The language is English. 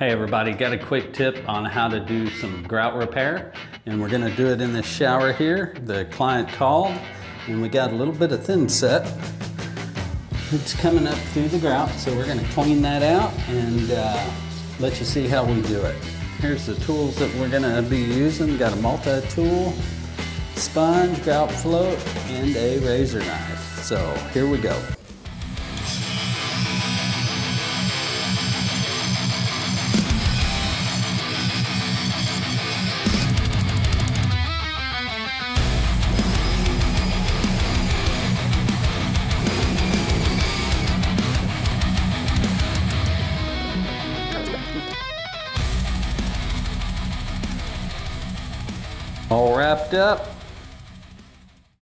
Hey everybody, got a quick tip on how to do some grout repair, and we're gonna do it in this shower here. The client called and we got a little bit of thin set. It's coming up through the grout, so we're gonna clean that out and let you see how we do it. Here's the tools that we're gonna be using. Got a multi-tool, sponge, grout float, and a razor knife. So here we go. All wrapped up.